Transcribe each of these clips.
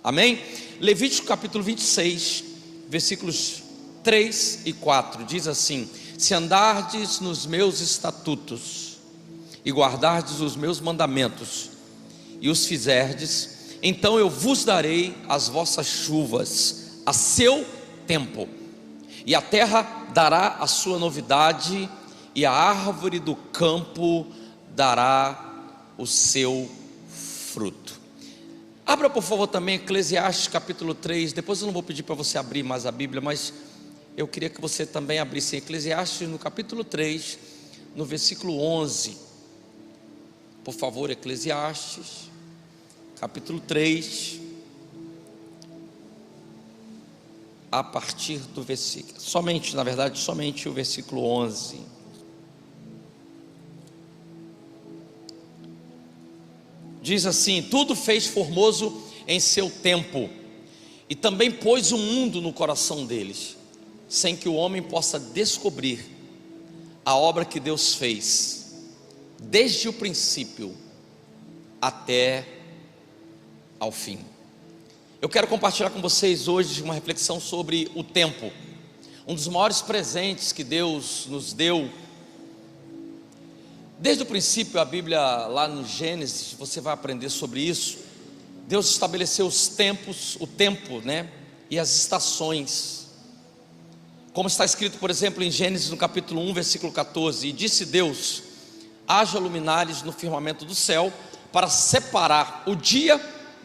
Amém? Levítico capítulo 26, versículos 3 e 4, diz assim: se andardes nos meus estatutos e guardardes os meus mandamentos e os fizerdes, então eu vos darei as vossas chuvas a seu tempo, e a terra dará a sua novidade, e a árvore do campo dará o seu fruto. Abra por favor também Eclesiastes capítulo 3, depois eu não vou pedir para você abrir mais a Bíblia, mas eu queria que você também abrisse Eclesiastes no capítulo 3, no versículo 11, por favor. Eclesiastes capítulo 3, a partir do versículo, somente o versículo 11. Diz assim: tudo fez formoso em seu tempo, e também pôs o mundo no coração deles, sem que o homem possa descobrir a obra que Deus fez, desde o princípio até ao fim. Eu quero compartilhar com vocês hoje uma reflexão sobre o tempo, um dos maiores presentes que Deus nos deu. Desde o princípio, a Bíblia, lá no Gênesis, você vai aprender sobre isso. Deus estabeleceu os tempos, o tempo, e as estações. Como está escrito, por exemplo, em Gênesis no capítulo 1, versículo 14: e disse Deus: haja luminares no firmamento do céu, para separar o dia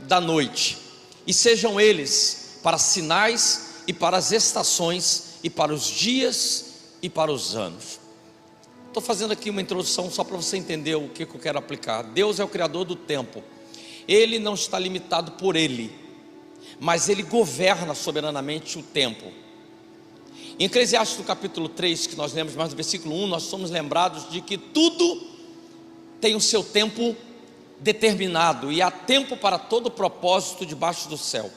da noite, e sejam eles para sinais e para as estações, e para os dias e para os anos. Estou fazendo aqui uma introdução só para você entender o que eu quero aplicar. Deus é o criador do tempo. Ele não está limitado por ele, mas ele governa soberanamente o tempo. Em Eclesiastes no capítulo 3, que nós lemos mais no versículo 1, nós somos lembrados de que tudo tem o seu tempo determinado, e há tempo para todo propósito debaixo do céu.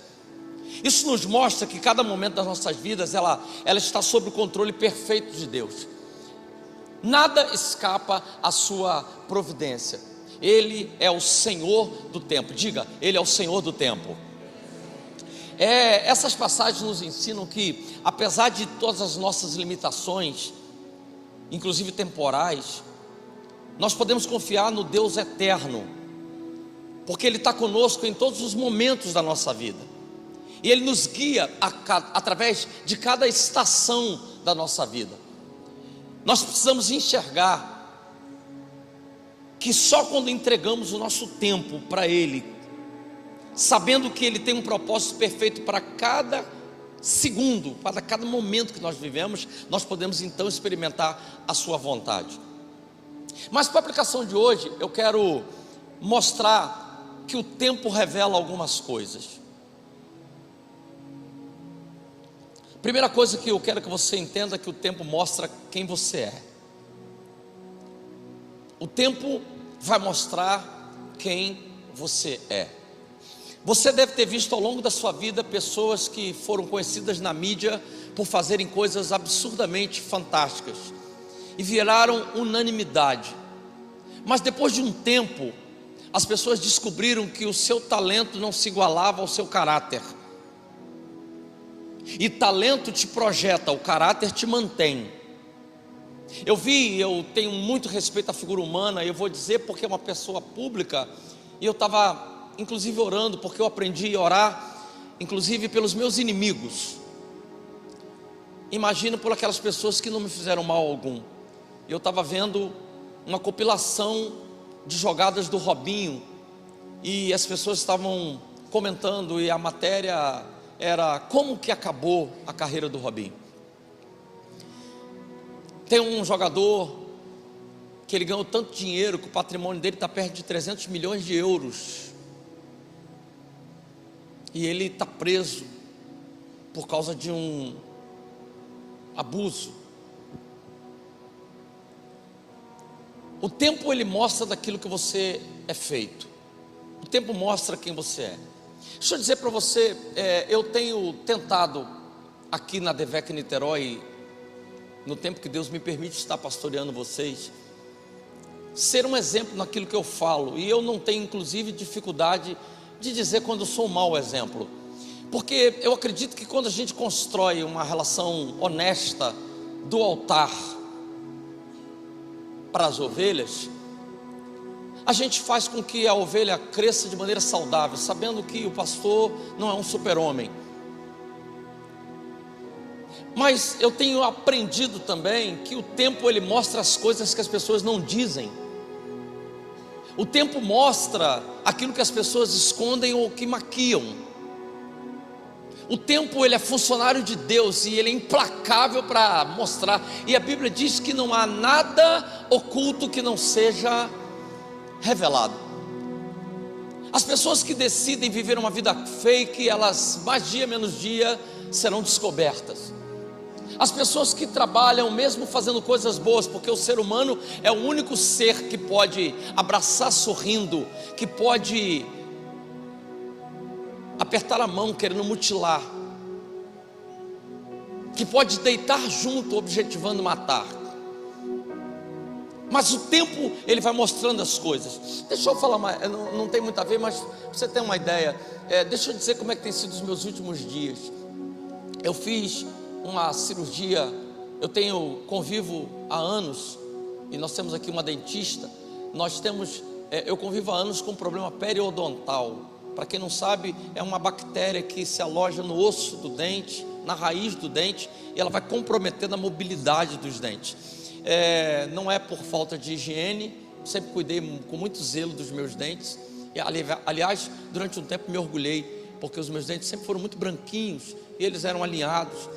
Isso nos mostra que cada momento das nossas vidas, ela está sob o controle perfeito de Deus. Nada escapa à sua providência. Ele é o Senhor do tempo. Diga, Ele é o Senhor do tempo. Essas passagens nos ensinam que, apesar de todas as nossas limitações, inclusive temporais, nós podemos confiar no Deus eterno, porque Ele está conosco em todos os momentos da nossa vida, e Ele nos guia através de cada estação da nossa vida. Nós precisamos enxergar que só quando entregamos o nosso tempo para Ele, sabendo que Ele tem um propósito perfeito para cada segundo, para cada momento que nós vivemos, nós podemos então experimentar a sua vontade. Mas para a aplicação de hoje, eu quero mostrar que o tempo revela algumas coisas. Primeira coisa que eu quero que você entenda é que o tempo mostra quem você é. O tempo vai mostrar quem você é. Você deve ter visto ao longo da sua vida pessoas que foram conhecidas na mídia por fazerem coisas absurdamente fantásticas e viraram unanimidade. Mas depois de um tempo, as pessoas descobriram que o seu talento não se igualava ao seu caráter. E talento te projeta, o caráter te mantém. Eu tenho muito respeito à figura humana, eu vou dizer porque é uma pessoa pública, e eu estava inclusive orando, porque eu aprendi a orar, inclusive pelos meus inimigos. Imagino por aquelas pessoas que não me fizeram mal algum. Eu estava vendo uma compilação de jogadas do Robinho, e as pessoas estavam comentando, e a matéria era como que acabou a carreira do Robinho. Tem um jogador que ele ganhou tanto dinheiro que o patrimônio dele está perto de 300 milhões de euros. E ele está preso por causa de um abuso. O tempo ele mostra daquilo que você é feito. O tempo mostra quem você é. Deixa eu dizer para você, eu tenho tentado aqui na DEVEC Niterói, no tempo que Deus me permite estar pastoreando vocês, ser um exemplo naquilo que eu falo. E eu não tenho inclusive dificuldade de dizer quando eu sou um mau exemplo, porque eu acredito que quando a gente constrói uma relação honesta do altar para as ovelhas, a gente faz com que a ovelha cresça de maneira saudável, sabendo que o pastor não é um super-homem. Mas eu tenho aprendido também que o tempo ele mostra as coisas que as pessoas não dizem. O tempo mostra aquilo que as pessoas escondem ou que maquiam. O tempo ele é funcionário de Deus e ele é implacável para mostrar. E a Bíblia diz que não há nada oculto que não seja revelado. As pessoas que decidem viver uma vida fake, elas mais dia menos dia serão descobertas. As pessoas que trabalham mesmo fazendo coisas boas, porque o ser humano é o único ser que pode abraçar sorrindo, que pode apertar a mão querendo mutilar, que pode deitar junto objetivando matar. Mas o tempo ele vai mostrando as coisas. Deixa eu falar mais, não tem muito a ver, mas para você ter uma ideia, deixa eu dizer como é que tem sido os meus últimos dias. Eu fiz uma cirurgia, convivo há anos, e nós temos aqui uma dentista, eu convivo há anos com um problema periodontal. Para quem não sabe, é uma bactéria que se aloja no osso do dente, na raiz do dente, e ela vai comprometendo a mobilidade dos dentes. Não é por falta de higiene, sempre cuidei com muito zelo dos meus dentes, e aliás, durante um tempo me orgulhei, porque os meus dentes sempre foram muito branquinhos, e eles eram alinhados,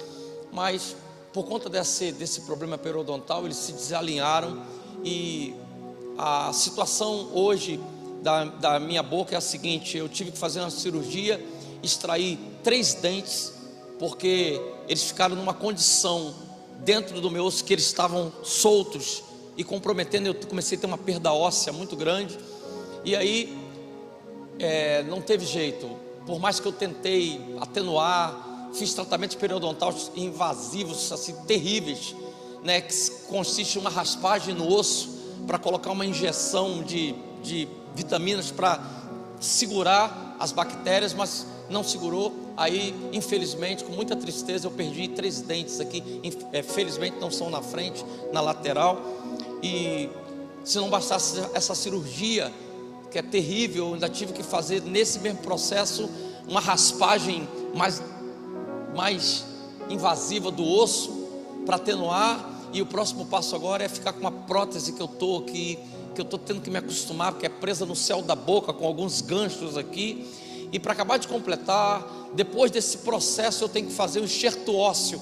mas por conta desse problema periodontal, eles se desalinharam, e a situação hoje da minha boca é a seguinte: eu tive que fazer uma cirurgia, extrair 3 dentes, porque eles ficaram numa condição dentro do meu osso que eles estavam soltos e comprometendo. Eu comecei a ter uma perda óssea muito grande, e aí não teve jeito, por mais que eu tentei atenuar, fiz tratamentos periodontais invasivos, assim, terríveis, né, que consiste em uma raspagem no osso, para colocar uma injeção de vitaminas para segurar as bactérias, mas não segurou. Aí, infelizmente, com muita tristeza, eu perdi 3 dentes aqui, felizmente não são na frente, na lateral. E se não bastasse essa cirurgia, que é terrível, eu ainda tive que fazer nesse mesmo processo uma raspagem mais invasiva do osso para atenuar. E o próximo passo agora é ficar com uma prótese que eu estou tendo que me acostumar, porque é presa no céu da boca com alguns ganchos aqui. E para acabar de completar, depois desse processo eu tenho que fazer um enxerto ósseo,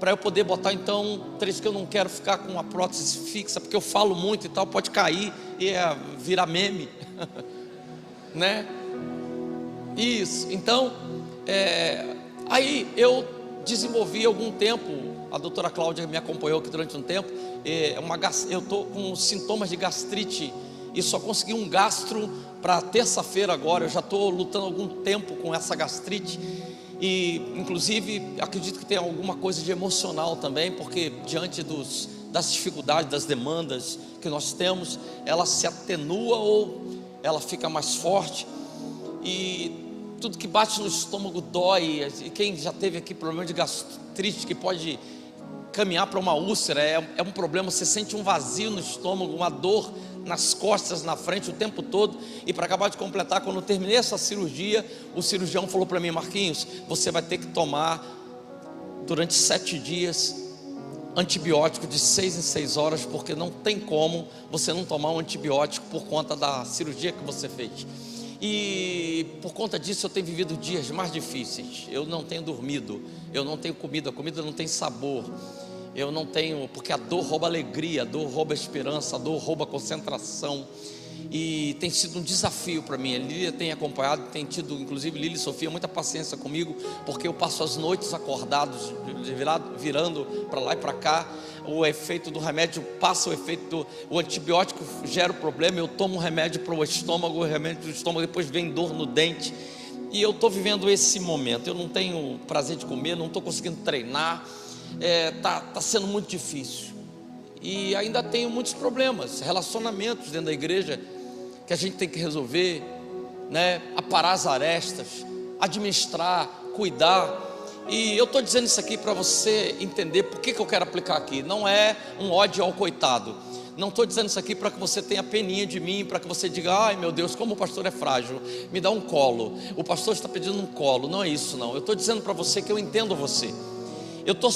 para eu poder botar então 3, que eu não quero ficar com uma prótese fixa, porque eu falo muito e tal, pode cair e virar meme né? Isso, então aí eu desenvolvi algum tempo, a doutora Cláudia me acompanhou aqui durante um tempo, eu estou com sintomas de gastrite, e só consegui um gastro para terça-feira agora. Eu já estou lutando há algum tempo com essa gastrite, e inclusive acredito que tem alguma coisa de emocional também, porque diante das dificuldades, das demandas que nós temos, ela se atenua ou ela fica mais forte, e tudo que bate no estômago dói. E quem já teve aqui problema de gastrite, que pode caminhar para uma úlcera, é um problema. Você sente um vazio no estômago, uma dor nas costas, na frente o tempo todo. E para acabar de completar, quando eu terminei essa cirurgia, o cirurgião falou para mim: Marquinhos, você vai ter que tomar durante 7 dias antibiótico de 6 em 6 horas, porque não tem como você não tomar um antibiótico por conta da cirurgia que você fez. E por conta disso eu tenho vivido dias mais difíceis. Eu não tenho dormido, eu não tenho comida, a comida não tem sabor, eu não tenho, porque a dor rouba a alegria, a dor rouba a esperança, a dor rouba a concentração. E tem sido um desafio para mim. A Lília tem acompanhado, tem tido, inclusive Lília e Sofia, muita paciência comigo, porque eu passo as noites acordados, virando para lá e para cá. O efeito do remédio passa o efeito o antibiótico gera o problema. Eu tomo um remédio para o estômago, o remédio do estômago, depois vem dor no dente. E eu estou vivendo esse momento. Eu não tenho prazer de comer, não estou conseguindo treinar. Tá sendo muito difícil. E ainda tenho muitos problemas, relacionamentos dentro da igreja que a gente tem que resolver. né, aparar as arestas, administrar, cuidar. E eu estou dizendo isso aqui para você entender por que eu quero aplicar aqui. Não é um ódio ao coitado. Não estou dizendo isso aqui para que você tenha peninha de mim, para que você diga: ai meu Deus, como o pastor é frágil, me dá um colo, o pastor está pedindo um colo. Não é isso não, eu estou dizendo para você que eu entendo você. Eu estou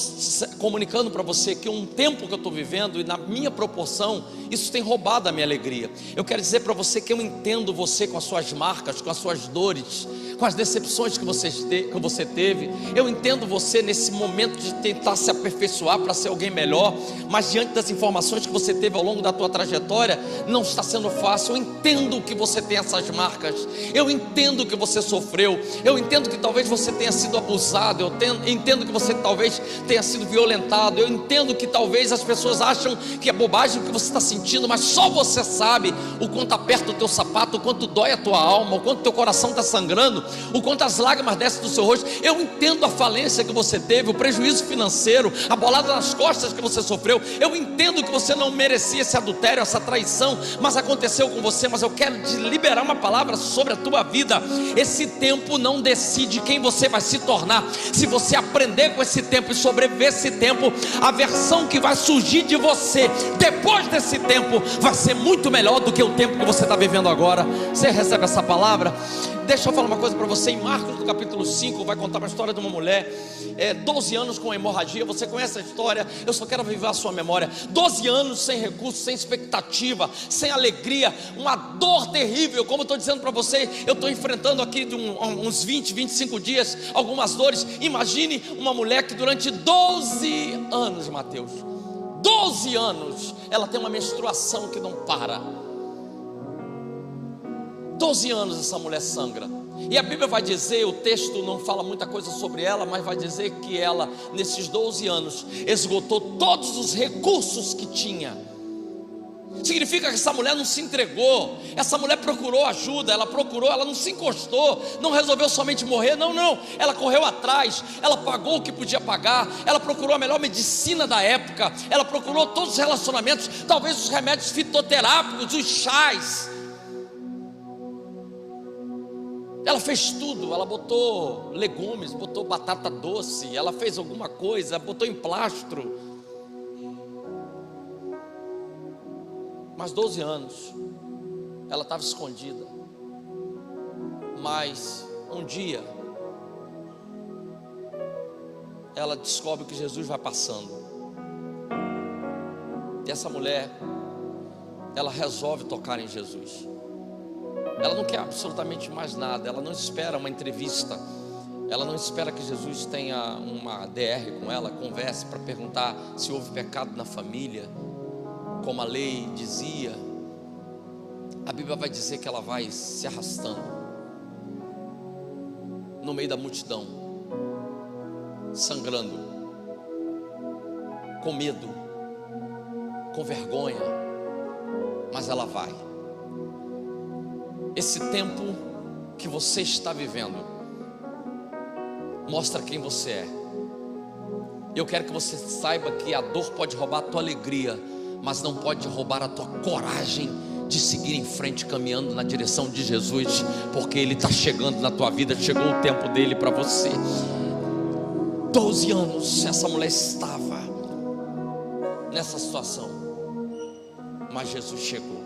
comunicando para você que um tempo que eu estou vivendo, e na minha proporção, isso tem roubado a minha alegria. Eu quero dizer para você que eu entendo você com as suas marcas, com as suas dores, com as decepções que você teve. Eu entendo você nesse momento de tentar se aperfeiçoar para ser alguém melhor, mas diante das informações que você teve ao longo da tua trajetória, não está sendo fácil. Eu entendo que você tem essas marcas, eu entendo que você sofreu, eu entendo que talvez você tenha sido abusado, eu entendo que você talvez tenha sido violentado, eu entendo que talvez as pessoas acham que é bobagem o que você está sentindo, mas só você sabe o quanto aperta o teu sapato, o quanto dói a tua alma, o quanto teu coração está sangrando, o quanto as lágrimas descem do seu rosto. Eu entendo a falência que você teve, o prejuízo financeiro, a bolada nas costas que você sofreu. Eu entendo que você não merecia esse adultério, essa traição, mas aconteceu com você. Mas eu quero te liberar uma palavra sobre a tua vida. Esse tempo não decide quem você vai se tornar. Se você aprender com esse tempo e sobreviver esse tempo, a versão que vai surgir de você depois desse tempo vai ser muito melhor do que o tempo que você está vivendo agora. Você recebe essa palavra? Deixa eu falar uma coisa para você. Em Marcos, no capítulo 5, vai contar uma história de uma mulher, 12 anos com hemorragia. Você conhece a história? Eu só quero avivar a sua memória. 12 anos sem recursos, sem expectativa, sem alegria, uma dor terrível. Como eu estou dizendo para você, eu estou enfrentando aqui de uns 20, 25 dias algumas dores. Imagine uma mulher que durante 12 anos, Mateus, 12 anos, ela tem uma menstruação que não para. 12 anos essa mulher sangra. E a Bíblia vai dizer, o texto não fala muita coisa sobre ela, mas vai dizer que ela, nesses 12 anos, esgotou todos os recursos que tinha. Significa que essa mulher não se entregou, essa mulher procurou ajuda, ela não se encostou, não resolveu somente morrer, não, ela correu atrás, ela pagou o que podia pagar, ela procurou a melhor medicina da época, ela procurou todos os relacionamentos, talvez os remédios fitoterápicos, os chás. Ela fez tudo, ela botou legumes, botou batata doce, ela fez alguma coisa, botou em plastro. Mas 12 anos, ela estava escondida. Mas um dia, ela descobre que Jesus vai passando. E essa mulher, ela resolve tocar em Jesus. Ela não quer absolutamente mais nada, ela não espera uma entrevista, ela não espera que Jesus tenha uma DR com ela, converse para perguntar se houve pecado na família, como a lei dizia. A Bíblia vai dizer que ela vai se arrastando no meio da multidão, sangrando, com medo, com vergonha, mas ela vai. Esse tempo que você está vivendo mostra quem você é. Eu quero que você saiba que a dor pode roubar a tua alegria, mas não pode roubar a tua coragem de seguir em frente, caminhando na direção de Jesus, porque Ele está chegando na tua vida, chegou o tempo dele para você. 12 anos essa mulher estava nessa situação, mas Jesus chegou.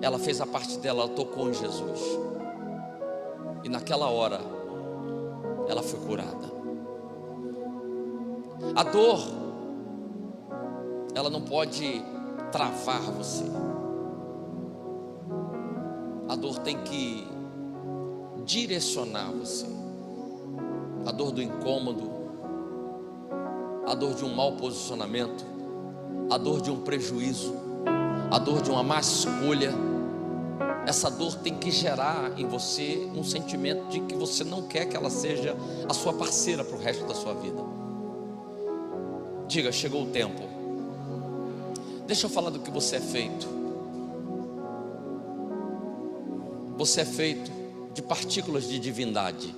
Ela fez a parte dela, ela tocou em Jesus, e naquela hora ela foi curada. A dor, ela não pode travar você. A dor tem que direcionar você. A dor do incômodo, a dor de um mau posicionamento, a dor de um prejuízo, a dor de uma má escolha. Essa dor tem que gerar em você um sentimento de que você não quer que ela seja a sua parceira para o resto da sua vida. Diga: chegou o tempo. Deixa eu falar do que você é feito. Você é feito de partículas de divindade.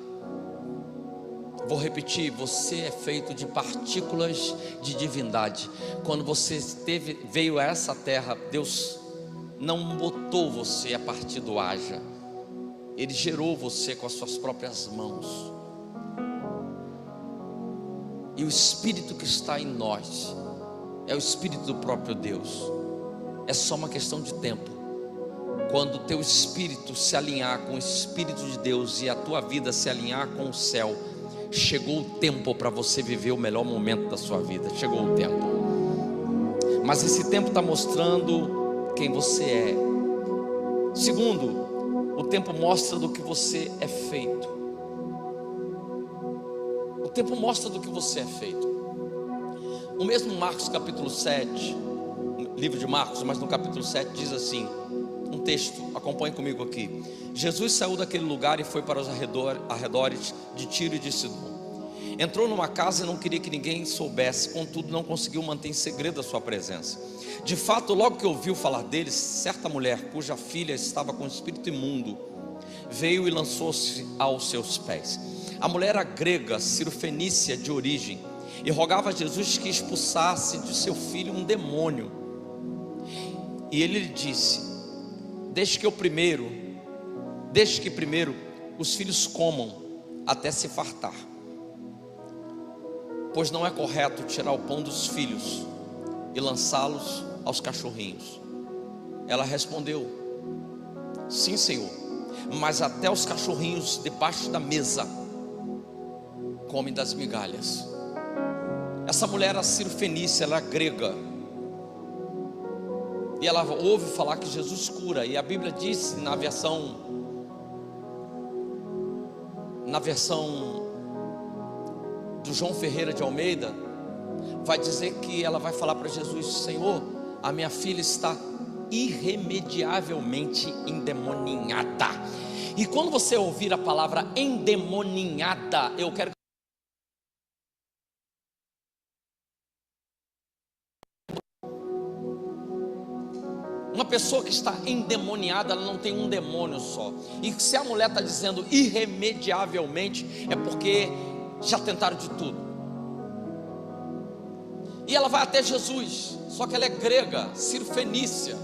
Vou repetir, você é feito de partículas de divindade. Quando você veio a essa terra, Deus não botou você a partir do haja. Ele gerou você com as suas próprias mãos. E o Espírito que está em nós é o Espírito do próprio Deus. É só uma questão de tempo. Quando o teu espírito se alinhar com o Espírito de Deus e a tua vida se alinhar com o céu, chegou o tempo para você viver o melhor momento da sua vida. Chegou o tempo. Mas esse tempo está mostrando quem você é. Segundo, o tempo mostra do que você é feito. O tempo mostra do que você é feito. O mesmo Marcos capítulo 7, livro de Marcos, mas no capítulo 7 diz assim, um texto, acompanhe comigo aqui. Jesus saiu daquele lugar e foi para os arredores de Tiro e de Sidom. Entrou numa casa e não queria que ninguém soubesse, contudo não conseguiu manter em segredo a sua presença. De fato, logo que ouviu falar deles, certa mulher, cuja filha estava com espírito imundo, veio e lançou-se aos seus pés. A mulher era grega, cirofenícia de origem, e rogava a Jesus que expulsasse de seu filho um demônio. E ele lhe disse: deixe que primeiro os filhos comam até se fartar, pois não é correto tirar o pão dos filhos e lançá-los aos cachorrinhos. Ela respondeu: sim, Senhor, mas até os cachorrinhos debaixo da mesa comem das migalhas. Essa mulher era cirofenícia, ela era grega, e ela ouve falar que Jesus cura. E a Bíblia diz na versão do João Ferreira de Almeida, vai dizer que ela vai falar para Jesus: Senhor, a minha filha está irremediavelmente endemoniada. E quando você ouvir a palavra endemoniada, eu quero que uma pessoa que está endemoniada, ela não tem um demônio só. E se a mulher está dizendo irremediavelmente, é porque já tentaram de tudo. E ela vai até Jesus, só que ela é grega, cirofenícia.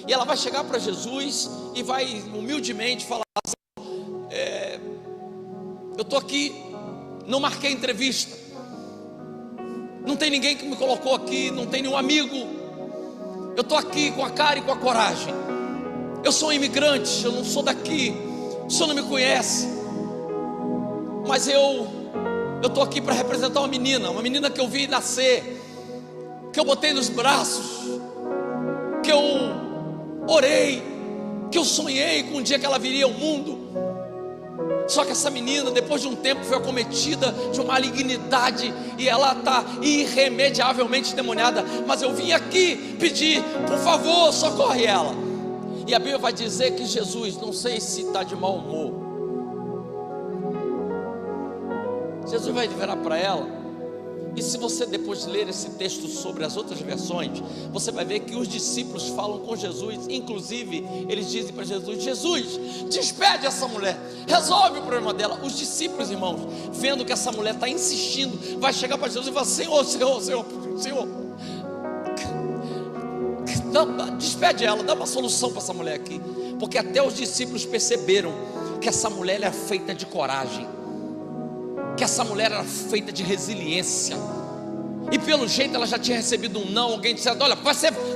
E ela vai chegar para Jesus e vai humildemente falar: eu estou aqui, não marquei entrevista, não tem ninguém que me colocou aqui, não tem nenhum amigo. Eu estou aqui com a cara e com a coragem. Eu sou um imigrante, eu não sou daqui, o senhor não me conhece, mas eu estou aqui para representar uma menina que eu vi nascer, que eu botei nos braços, que eu orei, que eu sonhei com um dia que ela viria ao mundo. Só que essa menina, depois de um tempo, foi acometida de uma malignidade e ela está irremediavelmente endemoniada. Mas eu vim aqui pedir, por favor, socorre ela. E a Bíblia vai dizer que Jesus, não sei se está de mau humor, Jesus vai virar para ela. E se você depois ler esse texto sobre as outras versões, você vai ver que os discípulos falam com Jesus. Inclusive, eles dizem para Jesus: Jesus, despede essa mulher, resolve o problema dela. Os discípulos, irmãos, vendo que essa mulher está insistindo, vai chegar para Jesus e falar: Senhor, despede ela, dá uma solução para essa mulher aqui. Porque até os discípulos perceberam que essa mulher era feita de coragem, que essa mulher era feita de resiliência. E pelo jeito ela já tinha recebido um não. Alguém disse: olha,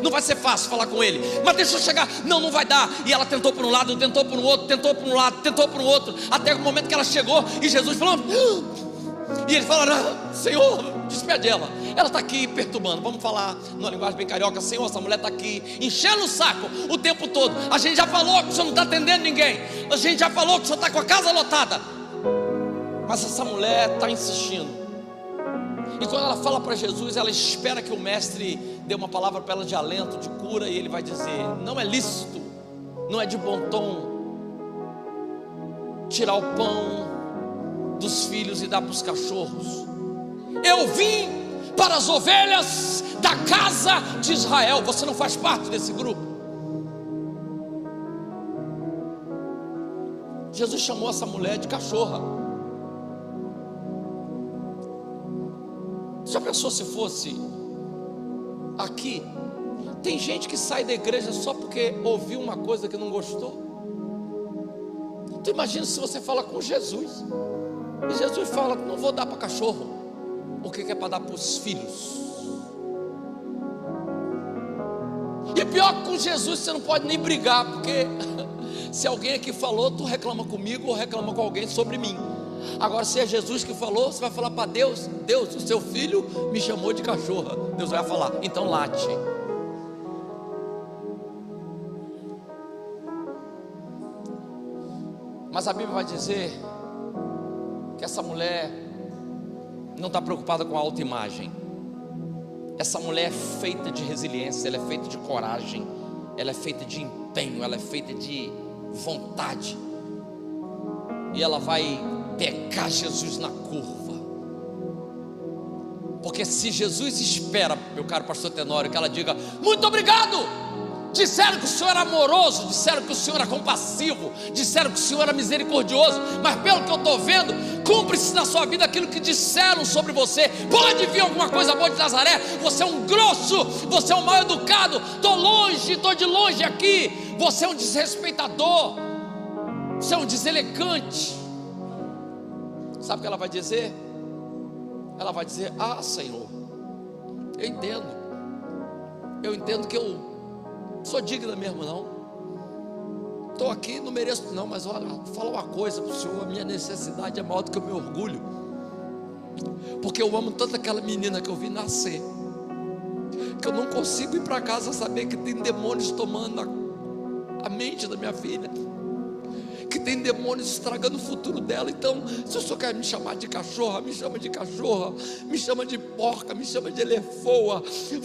não vai ser fácil falar com ele, mas deixa eu chegar. Não vai dar. E ela tentou por um lado, tentou por um outro, tentou por um lado, tentou por um outro, até o momento que ela chegou e Jesus falou: e ele fala: não, Senhor, despede ela. Ela está aqui perturbando. Vamos falar numa linguagem bem carioca: Senhor, essa mulher está aqui enchendo o saco o tempo todo. A gente já falou que o senhor não está atendendo ninguém, a gente já falou que o senhor está com a casa lotada, mas essa mulher está insistindo. E quando ela fala para Jesus, ela espera que o mestre dê uma palavra para ela de alento, de cura. E ele vai dizer: não é lícito, não é de bom tom tirar o pão dos filhos e dar para os cachorros. Eu vim para as ovelhas da casa de Israel. Você não faz parte desse grupo. Jesus chamou essa mulher de cachorra. Já pensou se fosse aqui? Tem gente que sai da igreja só porque ouviu uma coisa que não gostou. Tu imagina se você fala com Jesus, e Jesus fala: não vou dar para cachorro, porque é para dar para os filhos. E pior que com Jesus você não pode nem brigar, porque se alguém aqui falou, tu reclama comigo ou reclama com alguém sobre mim. Agora, se é Jesus que falou, você vai falar para Deus: Deus, o seu filho me chamou de cachorra. Deus vai falar: então late. Mas a Bíblia vai dizer que essa mulher não está preocupada com a autoimagem. Essa mulher é feita de resiliência, ela é feita de coragem, ela é feita de empenho, ela é feita de vontade. E ela vai pegar Jesus na curva. Porque se Jesus espera, meu caro pastor Tenório, que ela diga: muito obrigado, disseram que o Senhor era amoroso, disseram que o Senhor era compassivo, disseram que o Senhor era misericordioso, mas pelo que eu estou vendo, cumpre-se na sua vida aquilo que disseram sobre você. Pode vir alguma coisa boa de Nazaré, você é um grosso, você é um mal educado, estou de longe aqui, você é um desrespeitador, você é um deselegante. Sabe o que ela vai dizer? Ela vai dizer: ah, Senhor, eu entendo que eu sou digna mesmo, não estou aqui, não mereço não, mas olha, fala uma coisa para o Senhor: a minha necessidade é maior do que o meu orgulho, porque eu amo tanto aquela menina que eu vi nascer, que eu não consigo ir para casa saber que tem demônios tomando a mente da minha filha, que tem demônios estragando o futuro dela. Então, se o Senhor quer me chamar de cachorra, me chama de cachorra, me chama de porca, me chama de elefoa,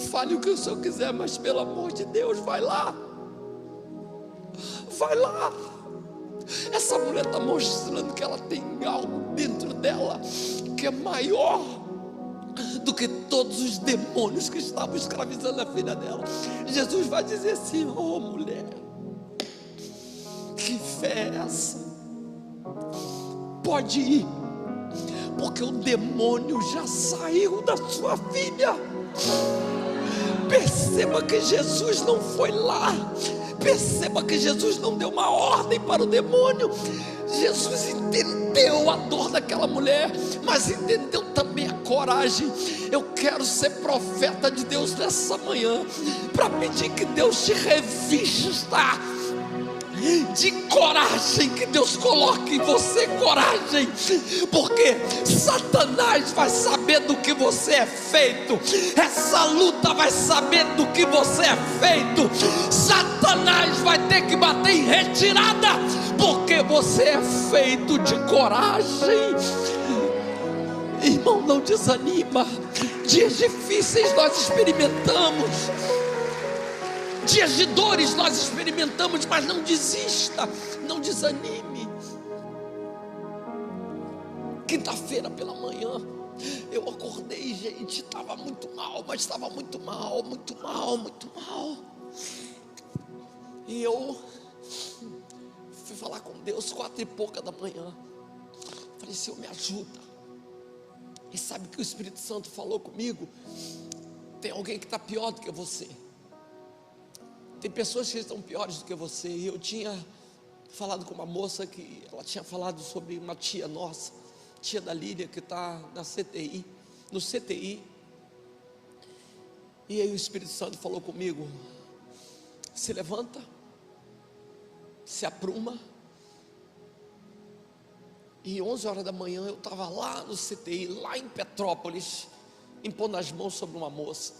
fale o que o Senhor quiser, mas pelo amor de Deus, vai lá. Essa mulher está mostrando que ela tem algo dentro dela que é maior do que todos os demônios que estavam escravizando a filha dela. Jesus vai dizer assim: oh mulher, que fé é essa? Pode ir, porque o demônio já saiu da sua filha. Perceba que Jesus não foi lá, perceba que Jesus não deu uma ordem para o demônio. Jesus entendeu a dor daquela mulher, mas entendeu também a coragem. Eu quero ser profeta de Deus nessa manhã, para pedir que Deus te revista de coragem, que Deus coloque em você coragem, porque Satanás vai saber do que você é feito, essa luta vai saber do que você é feito, Satanás vai ter que bater em retirada, porque você é feito de coragem. Irmão, não desanima. Dias difíceis nós experimentamos, dias de dores nós experimentamos, mas não desista, não desanime. Quinta-feira pela manhã, eu acordei, gente, estava muito mal, mas estava muito mal. E eu fui falar com Deus 4h pouca da manhã. Falei: Senhor, me ajuda. E sabe o que o Espírito Santo falou comigo? Tem alguém que está pior do que você. Tem pessoas que estão piores do que você. E eu tinha falado com uma moça que ela tinha falado sobre uma tia nossa, tia da Lília, que está na CTI, no CTI. E aí o Espírito Santo falou comigo: se levanta, se apruma. E 11 horas da manhã eu estava lá no CTI, lá em Petrópolis, impondo as mãos sobre uma moça.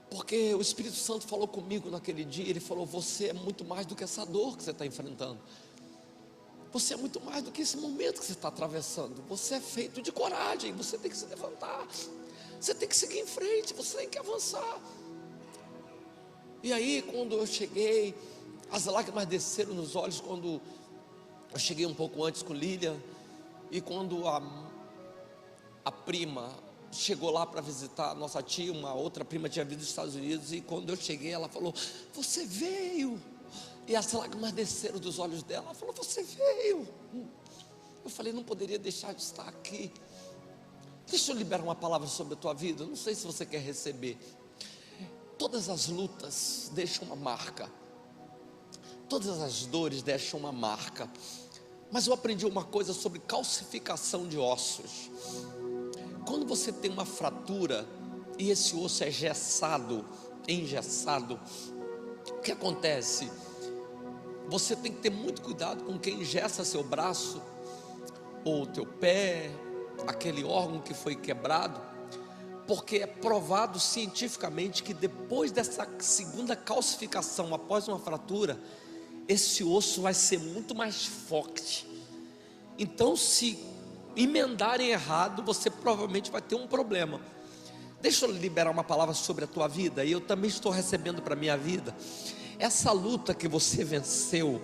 Porque o Espírito Santo falou comigo naquele dia. Ele falou: você é muito mais do que essa dor que você está enfrentando. Você é muito mais do que esse momento que você está atravessando. Você é feito de coragem. Você tem que se levantar, você tem que seguir em frente, você tem que avançar. E aí, quando eu cheguei, as lágrimas desceram nos olhos. Quando eu cheguei um pouco antes com Lília, e quando a prima chegou lá para visitar a nossa tia, uma outra prima tinha vindo dos Estados Unidos, e quando eu cheguei, ela falou: você veio? E as lágrimas desceram dos olhos dela. Ela falou: você veio? Eu falei: não poderia deixar de estar aqui. Deixa eu liberar uma palavra sobre a tua vida. Eu não sei se você quer receber. Todas as lutas deixam uma marca. Todas as dores deixam uma marca. Mas eu aprendi uma coisa sobre calcificação de ossos. Quando você tem uma fratura e esse osso é engessado, o que acontece? Você tem que ter muito cuidado com quem engessa seu braço, ou teu pé, aquele órgão que foi quebrado, porque é provado cientificamente que depois dessa segunda calcificação, após uma fratura, esse osso vai ser muito mais forte. Então, se emendarem errado, você provavelmente vai ter um problema. Deixa eu liberar uma palavra sobre a tua vida, e eu também estou recebendo para a minha vida. Essa luta que você venceu,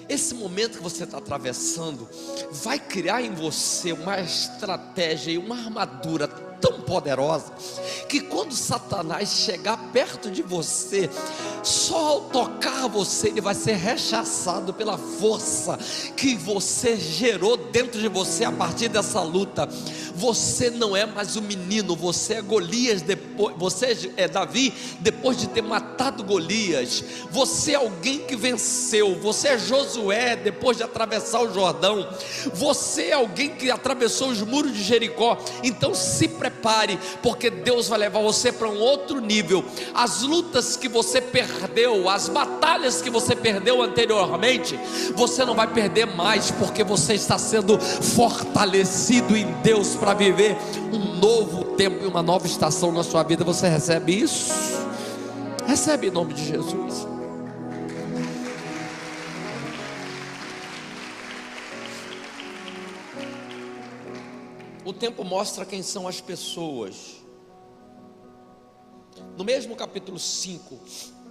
esse momento que você está atravessando, vai criar em você uma estratégia e uma armadura tão poderosa, que quando Satanás chegar perto de você, só ao tocar você, ele vai ser rechaçado pela força que você gerou dentro de você a partir dessa luta. Você não é mais um menino, você é Golias, você é Davi depois de ter matado Golias. Você é alguém que venceu, você é Josué depois de atravessar o Jordão, você é alguém que atravessou os muros de Jericó. Então se prepare, porque Deus vai levar você para um outro nível. As lutas que você perdeu, as batalhas que você perdeu anteriormente, você não vai perder mais, porque você está sendo fortalecido em Deus para viver um novo tempo e uma nova estação na sua vida. Você recebe isso? Recebe em nome de Jesus. O tempo mostra quem são as pessoas. No mesmo capítulo 5,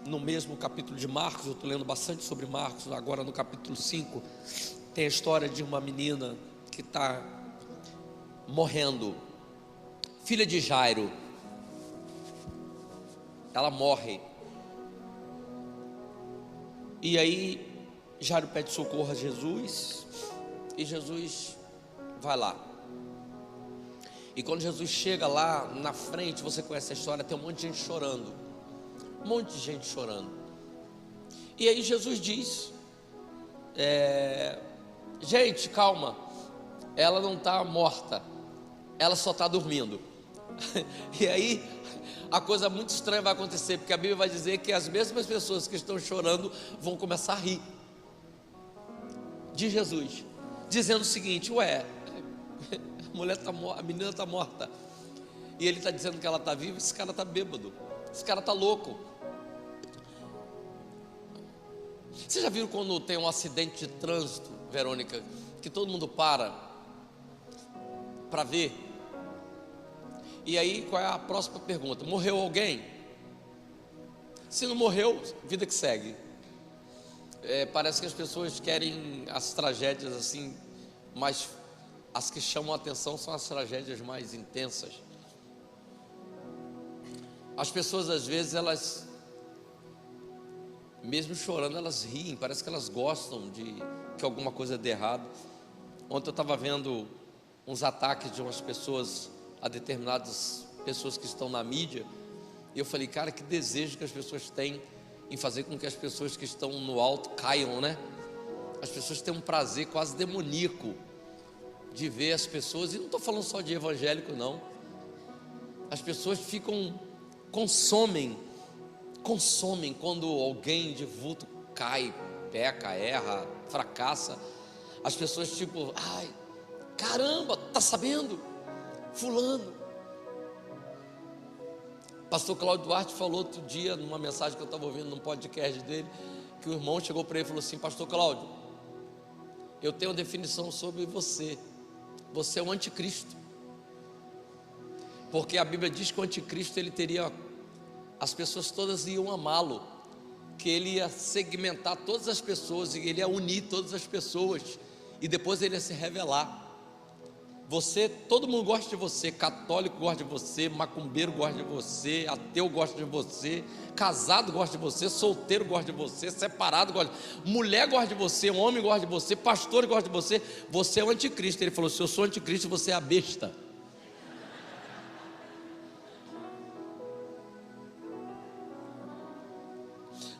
no mesmo capítulo de Marcos, eu estou lendo bastante sobre Marcos, agora no capítulo 5, tem a história de uma menina que está morrendo, filha de Jairo. Ela morre, e aí Jairo pede socorro a Jesus, e Jesus vai lá. E quando Jesus chega lá na frente, você conhece a história, tem um monte de gente chorando. Um monte de gente chorando. E aí Jesus diz: gente, calma, ela não está morta, ela só está dormindo. E aí a coisa muito estranha vai acontecer, porque a Bíblia vai dizer que as mesmas pessoas que estão chorando vão começar a rir de Jesus, dizendo o seguinte: ué, a menina está morta, e ele está dizendo que ela está viva. Esse cara está bêbado, esse cara está louco. Você já viu quando tem um acidente de trânsito, Verônica, que todo mundo para ver? E aí qual é a próxima pergunta? Morreu alguém? Se não morreu, vida que segue. Parece que as pessoas querem as tragédias assim, mas as que chamam a atenção são as tragédias mais intensas. As pessoas às vezes, elas, mesmo chorando, elas riem, parece que elas gostam de que alguma coisa dê errado. Ontem eu estava vendo uns ataques de umas pessoas a determinadas pessoas que estão na mídia, e eu falei: cara, que desejo que as pessoas têm em fazer com que as pessoas que estão no alto caiam, né? As pessoas têm um prazer quase demoníaco de ver as pessoas, e não estou falando só de evangélico não, as pessoas consomem quando alguém de vulto cai, peca, erra, fracassa. As pessoas tipo: ai, caramba, tá sabendo? Fulano. Pastor Cláudio Duarte falou outro dia, numa mensagem que eu estava ouvindo num podcast dele, que o irmão chegou para ele e falou assim: pastor Cláudio, eu tenho uma definição sobre você. Você é o anticristo. Porque a Bíblia diz que o anticristo, ele teria, as pessoas todas iam amá-lo, que ele ia segmentar todas as pessoas, e ele ia unir todas as pessoas, e depois ele ia se revelar. Você, todo mundo gosta de você, católico gosta de você, macumbeiro gosta de você, ateu gosta de você, casado gosta de você, solteiro gosta de você, separado gosta de você, mulher gosta de você, homem gosta de você, pastor gosta de você. Você é o anticristo. Ele falou: se eu sou anticristo, você é a besta.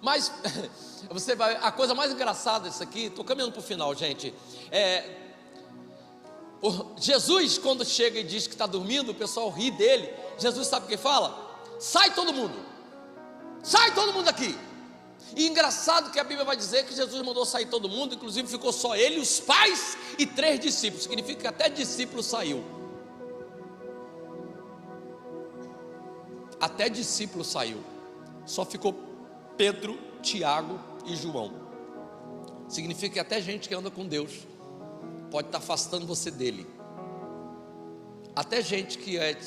Mas Você vai, a coisa mais engraçada disso aqui, estou caminhando para o final, gente. Jesus, quando chega e diz que está dormindo, o pessoal ri dele. Jesus sabe o que fala? Sai todo mundo daqui. E engraçado que a Bíblia vai dizer que Jesus mandou sair todo mundo, inclusive ficou só ele, os pais e 3 discípulos. Significa que até discípulo saiu. Até discípulo saiu. Só ficou Pedro, Tiago e João. Significa que até gente que anda com Deus pode estar afastando você dele. Até gente que é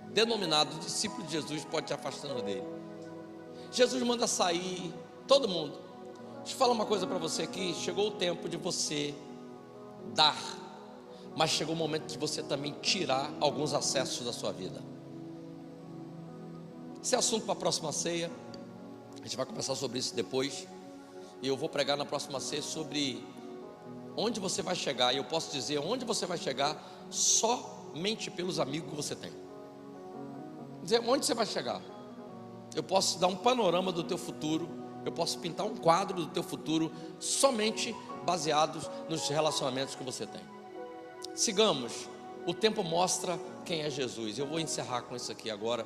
denominado discípulo de Jesus pode estar afastando dele. Jesus manda sair todo mundo. Deixa eu falar uma coisa para você aqui. Chegou o tempo de você dar, mas chegou o momento de você também tirar alguns acessos da sua vida. Esse é assunto para a próxima ceia. A gente vai conversar sobre isso depois. E eu vou pregar na próxima ceia sobre onde você vai chegar. E eu posso dizer onde você vai chegar somente pelos amigos que você tem. Dizer onde você vai chegar. Eu posso dar um panorama do teu futuro. Eu posso pintar um quadro do teu futuro somente baseados nos relacionamentos que você tem. Sigamos. O tempo mostra quem é Jesus. Eu vou encerrar com isso aqui agora.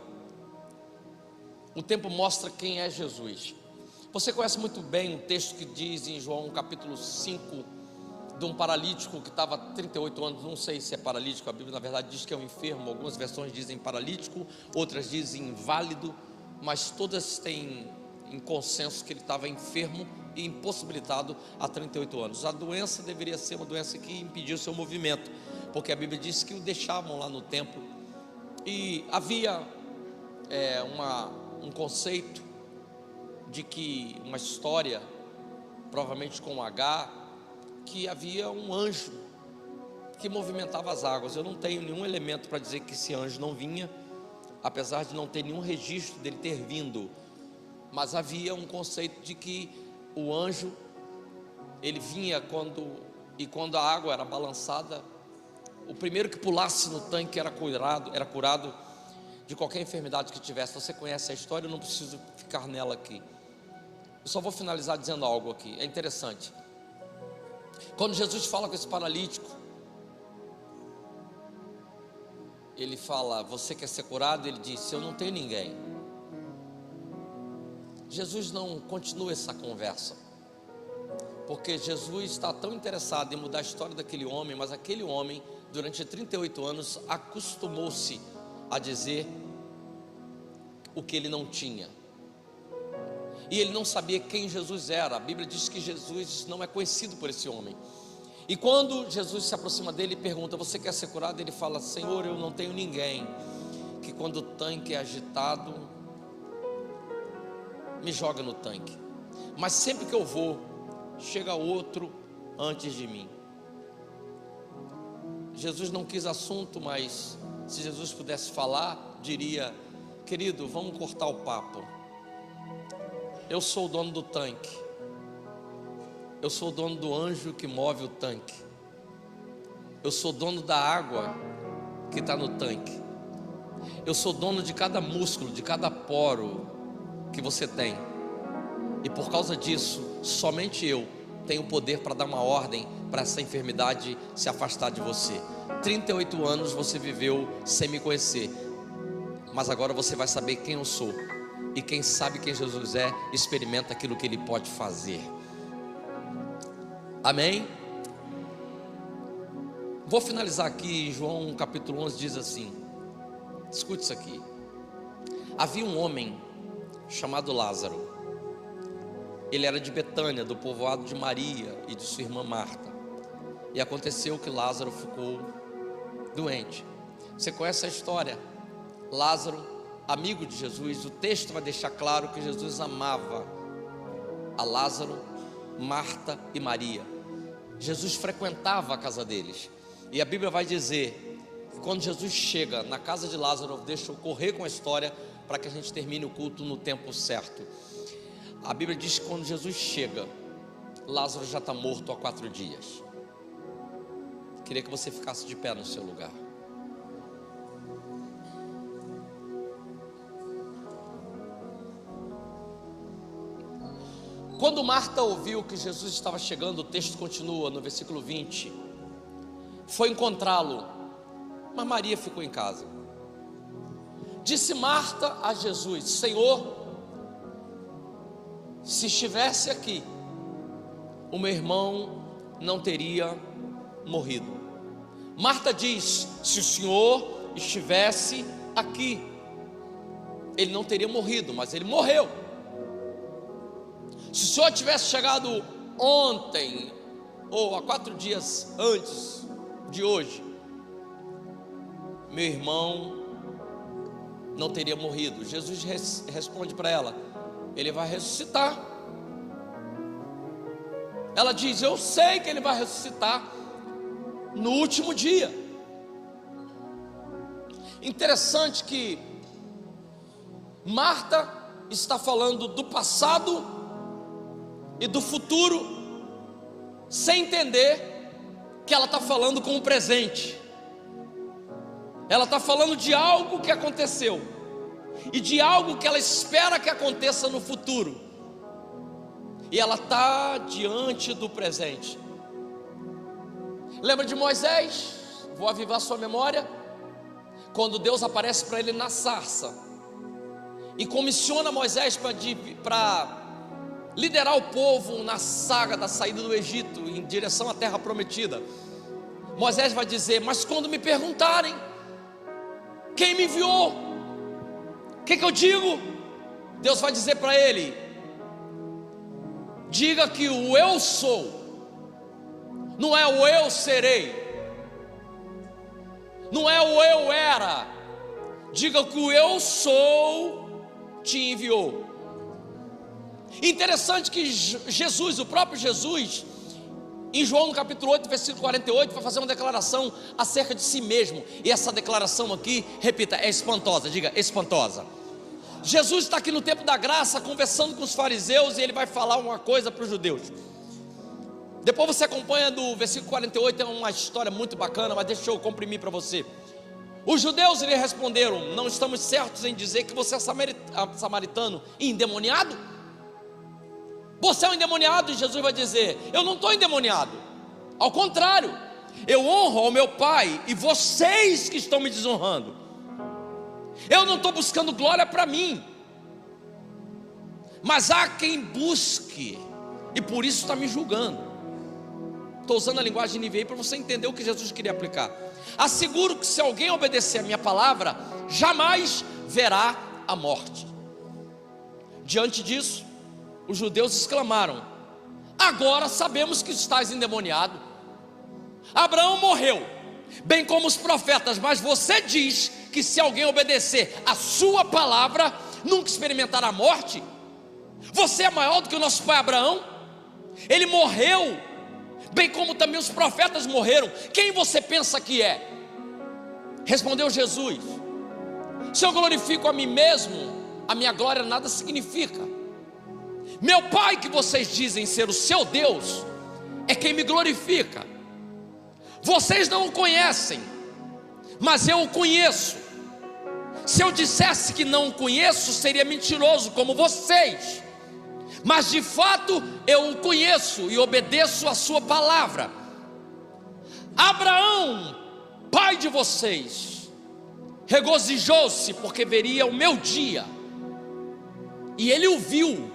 O tempo mostra quem é Jesus. Você conhece muito bem um texto que diz em João capítulo 5, de um paralítico que estava há 38 anos, não sei se é paralítico, a Bíblia na verdade diz que é um enfermo, algumas versões dizem paralítico, outras dizem inválido, mas todas têm em consenso que ele estava enfermo e impossibilitado há 38 anos. A doença deveria ser uma doença que impedia o seu movimento, porque a Bíblia diz que o deixavam lá no templo, e havia um conceito de que, uma história, provavelmente com H, que havia um anjo que movimentava as águas. Eu não tenho nenhum elemento para dizer que esse anjo não vinha, apesar de não ter nenhum registro dele ter vindo, mas havia um conceito de que o anjo, ele vinha quando a água era balançada, o primeiro que pulasse no tanque era curado de qualquer enfermidade que tivesse. Você conhece a história, eu não preciso ficar nela aqui. Eu só vou finalizar dizendo algo aqui, é interessante. Quando Jesus fala com esse paralítico, ele fala: você quer ser curado? Ele disse: eu não tenho ninguém. Jesus não continua essa conversa, porque Jesus está tão interessado em mudar a história daquele homem, mas aquele homem, durante 38 anos, acostumou-se a dizer o que ele não tinha, e ele não sabia quem Jesus era. A Bíblia diz que Jesus não é conhecido por esse homem. E quando Jesus se aproxima dele e pergunta: você quer ser curado? Ele fala: Senhor, eu não tenho ninguém que quando o tanque é agitado me joga no tanque, mas sempre que eu vou, chega outro antes de mim. Jesus não quis assunto, mas se Jesus pudesse falar, diria: querido, vamos cortar o papo. Eu sou o dono do tanque. Eu sou o dono do anjo que move o tanque. Eu sou dono da água que está no tanque. Eu sou dono de cada músculo, de cada poro que você tem. E por causa disso, somente eu tenho poder para dar uma ordem para essa enfermidade se afastar de você. 38 anos você viveu sem me conhecer, mas agora você vai saber quem eu sou. E quem sabe quem Jesus é, experimenta aquilo que Ele pode fazer. Amém? Vou finalizar aqui. João capítulo 11 diz assim, escute isso aqui. Havia um homem chamado Lázaro. Ele era de Betânia, do povoado de Maria e de sua irmã Marta. E aconteceu que Lázaro ficou doente. Você conhece a história? Lázaro, amigo de Jesus. O texto vai deixar claro que Jesus amava a Lázaro, Marta e Maria. Jesus frequentava a casa deles. E a Bíblia vai dizer que quando Jesus chega na casa de Lázaro, deixa eu correr com a história para que a gente termine o culto no tempo certo. A Bíblia diz que quando Jesus chega, Lázaro já está morto há 4 dias. Queria que você ficasse de pé no seu lugar. Quando Marta ouviu que Jesus estava chegando, o texto continua no versículo 20, foi encontrá-lo, mas Maria ficou em casa. Disse Marta a Jesus: Senhor, se estivesse aqui, o meu irmão não teria morrido. Marta diz: se o Senhor estivesse aqui, ele não teria morrido, mas ele morreu. Se o Senhor tivesse chegado ontem, ou há 4 dias antes de hoje, meu irmão não teria morrido. Jesus responde para ela: ele vai ressuscitar. Ela diz: eu sei que ele vai ressuscitar no último dia. Interessante que Marta está falando do passado e do futuro, sem entender que ela está falando com o presente. Ela está falando de algo que aconteceu e de algo que ela espera que aconteça no futuro, e ela está diante do presente. Lembra de Moisés? Vou avivar sua memória. Quando Deus aparece para ele na sarça e comissiona Moisés para liderar o povo na saga da saída do Egito em direção à terra prometida, Moisés vai dizer: mas quando me perguntarem quem me enviou, o que eu digo? Deus vai dizer para ele: diga que o eu sou, não é o eu serei, não é o eu era, diga que o eu sou te enviou. Interessante que Jesus, o próprio Jesus, em João no capítulo 8, versículo 48, vai fazer uma declaração acerca de si mesmo. E essa declaração aqui, repita, é espantosa, diga espantosa. Jesus está aqui no tempo da graça, conversando com os fariseus, e ele vai falar uma coisa para os judeus. Depois você acompanha do versículo 48, é uma história muito bacana, mas deixa eu comprimir para você. Os judeus lhe responderam: não estamos certos em dizer que você é samaritano e endemoniado? Você é um endemoniado? E Jesus vai dizer: eu não estou endemoniado, ao contrário, eu honro ao meu Pai, e vocês que estão me desonrando. Eu não estou buscando glória para mim, mas há quem busque, e por isso está me julgando. Estou usando a linguagem NVI para você entender o que Jesus queria aplicar. Asseguro que se alguém obedecer a minha palavra, jamais verá a morte. Diante disso, os judeus exclamaram: agora sabemos que estás endemoniado. Abraão morreu, bem como os profetas, mas você diz que se alguém obedecer a sua palavra, nunca experimentará a morte. Você é maior do que o nosso pai Abraão? Ele morreu, bem como também os profetas morreram. Quem você pensa que é? Respondeu Jesus: se eu glorifico a mim mesmo, a minha glória nada significa. Meu Pai, que vocês dizem ser o seu Deus, é quem me glorifica. Vocês não o conhecem, mas eu o conheço. Se eu dissesse que não o conheço, seria mentiroso como vocês. Mas de fato eu o conheço e obedeço a sua palavra. Abraão, pai de vocês, regozijou-se porque veria o meu dia, e ele o viu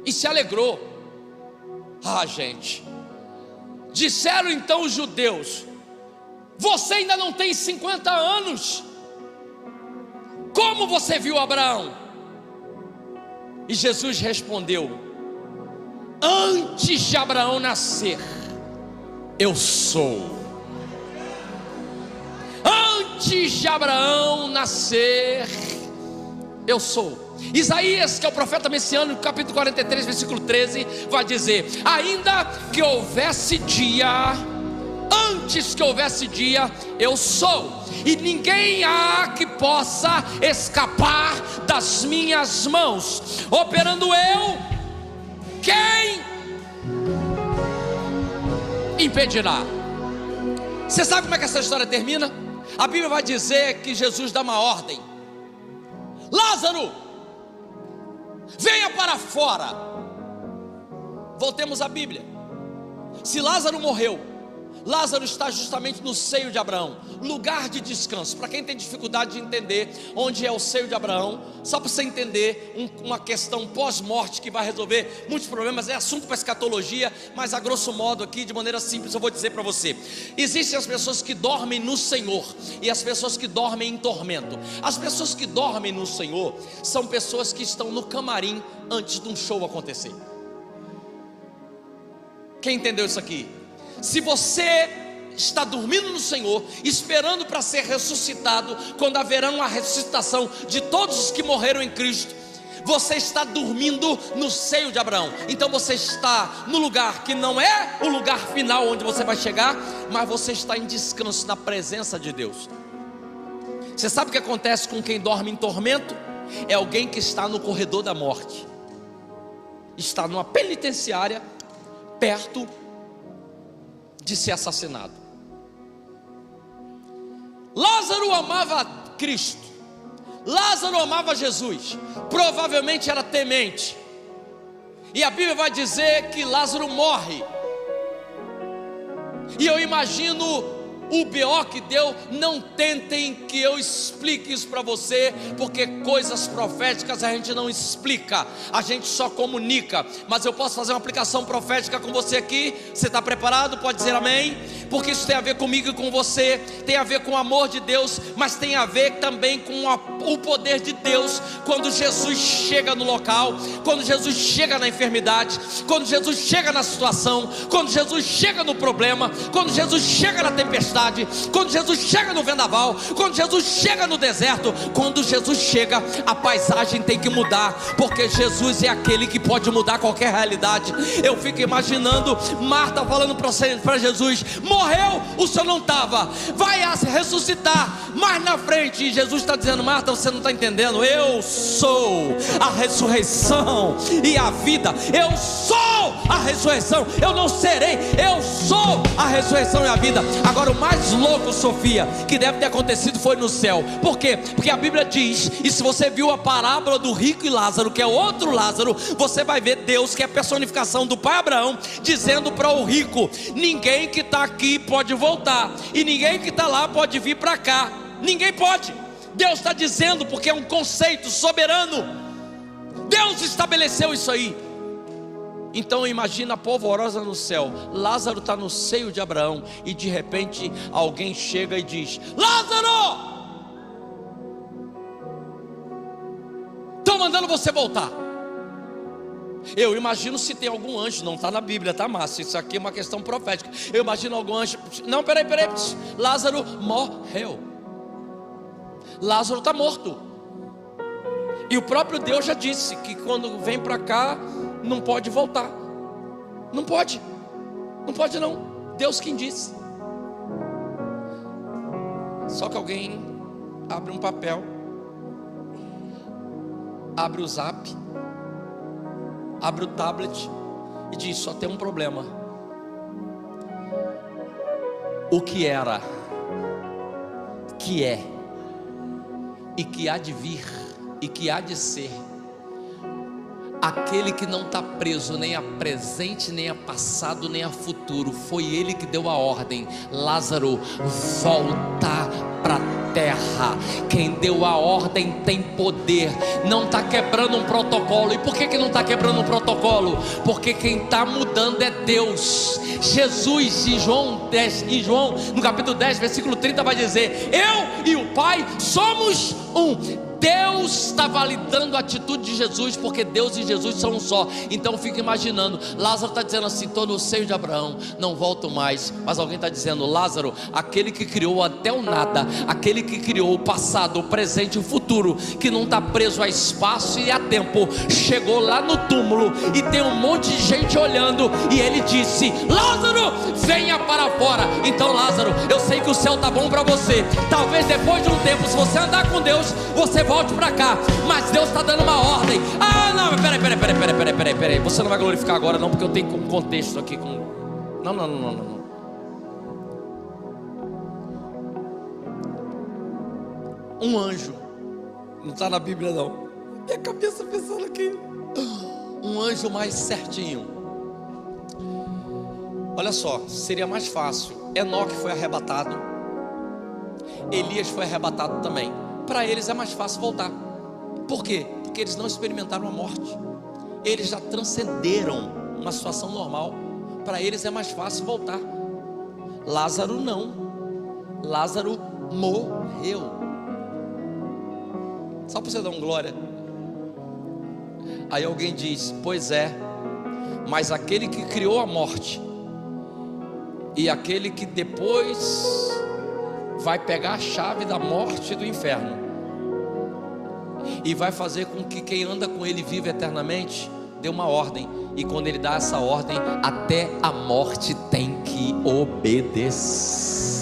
e se alegrou. Ah, gente, disseram então os judeus: você ainda não tem 50 anos, como você viu Abraão? E Jesus respondeu: antes de Abraão nascer, eu sou. Antes de Abraão nascer, eu sou. Isaías, que é o profeta messiânico, capítulo 43, versículo 13, vai dizer: ainda que houvesse dia, antes que houvesse dia, eu sou, e ninguém há que possa escapar das minhas mãos. Operando eu, quem impedirá? Você sabe como é que essa história termina? A Bíblia vai dizer que Jesus dá uma ordem: Lázaro, venha para fora. voltemos à Bíblia. Se Lázaro morreu, Lázaro está justamente no seio de Abraão, lugar de descanso. Para quem tem dificuldade de entender onde é o seio de Abraão, só para você entender uma questão pós-morte que vai resolver muitos problemas, é assunto para escatologia, mas a grosso modo aqui, de maneira simples, eu vou dizer para você. Existem as pessoas que dormem no Senhor e as pessoas que dormem em tormento. As pessoas que dormem no Senhor são pessoas que estão no camarim antes de um show acontecer. Quem entendeu isso aqui? Se você está dormindo no Senhor, esperando para ser ressuscitado, quando haverá uma ressuscitação de todos os que morreram em Cristo, você está dormindo no seio de Abraão. Então você está no lugar que não é o lugar final onde você vai chegar, mas você está em descanso na presença de Deus. Você sabe o que acontece com quem dorme em tormento? É alguém que está no corredor da morte, está numa penitenciária, perto de ser assassinado. Lázaro amava Cristo, Lázaro amava Jesus, provavelmente era temente, e a Bíblia vai dizer que Lázaro morre, e eu imagino o BO que deu. Não tentem que eu explique isso para você, porque coisas proféticas a gente não explica, a gente só comunica. Mas eu posso fazer uma aplicação profética com você aqui. Você está preparado? Pode dizer amém? Porque isso tem a ver comigo e com você, tem a ver com o amor de Deus, mas tem a ver também com o poder de Deus. Quando Jesus chega no local, quando Jesus chega na enfermidade, quando Jesus chega na situação, quando Jesus chega no problema, quando Jesus chega na tempestade, quando Jesus chega no vendaval, quando Jesus chega no deserto, quando Jesus chega, a paisagem tem que mudar, porque Jesus é aquele que pode mudar qualquer realidade. Eu fico imaginando Marta falando para Jesus: morreu, o senhor não estava, vai ressuscitar mais na frente. E Jesus está dizendo: Marta, você não está entendendo, eu sou a ressurreição e a vida, eu sou a ressurreição, eu não serei, eu sou a ressurreição e a vida. Agora, o mais louco, Sofia, que deve ter acontecido foi no céu. Por quê? Porque a Bíblia diz, e se você viu a parábola do rico e Lázaro, que é outro Lázaro, você vai ver Deus, que é a personificação do pai Abraão, dizendo para o rico: ninguém que está aqui pode voltar, e ninguém que está lá pode vir para cá. Ninguém pode. Deus está dizendo, porque é um conceito soberano. Deus estabeleceu isso aí. Então imagina a polvorosa no céu. Lázaro está no seio de Abraão, e de repente alguém chega e diz: Lázaro, estão mandando você voltar. Eu imagino se tem algum anjo, não está na Bíblia, tá, Márcio? Isso aqui é uma questão profética. Eu imagino algum anjo: não, peraí, Lázaro morreu, Lázaro está morto. E o próprio Deus já disse que quando vem para cá não pode voltar. Não pode não. Deus quem disse. Só que alguém abre um papel, abre o zap, abre o tablet e diz: só tem um problema. O que era, que é e que há de vir e que há de ser, aquele que não está preso nem a presente, nem a passado, nem a futuro, foi ele que deu a ordem: Lázaro, volta para a terra. Quem deu a ordem tem poder, não está quebrando um protocolo. E por que não está quebrando um protocolo? Porque quem está mudando é Deus. Jesus, em João no capítulo 10, versículo 30 vai dizer: eu e o Pai somos um. Deus está validando a atitude de Jesus, porque Deus e Jesus são um só. Então fica imaginando, Lázaro está dizendo assim: estou no seio de Abraão, não volto mais. Mas alguém está dizendo: Lázaro, aquele que criou até o nada, aquele que criou o passado, o presente e o futuro, que não está preso a espaço e a tempo, chegou lá no túmulo e tem um monte de gente olhando, e ele disse: Lázaro, venha para fora. Então, Lázaro, eu sei que o céu está bom para você. Talvez depois de um tempo, se você andar com Deus, você volte para cá, mas Deus está dando uma ordem. Ah, não, peraí, você não vai glorificar agora não, porque eu tenho um contexto aqui com... Não. Um anjo, não está na Bíblia não, minha cabeça pensando aqui, um anjo mais certinho, Olha só, seria mais fácil. Enoque foi arrebatado, Elias foi arrebatado também. Para eles é mais fácil voltar. Por quê? Porque eles não experimentaram a morte. Eles já transcenderam uma situação normal. Para eles é mais fácil voltar. Lázaro não. Lázaro morreu. Só para você dar um glória. Aí alguém diz: pois é, mas aquele que criou a morte e aquele que depois vai pegar a chave da morte e do inferno e vai fazer com que quem anda com ele viva eternamente, dê uma ordem, e quando ele dá essa ordem, até a morte tem que obedecer.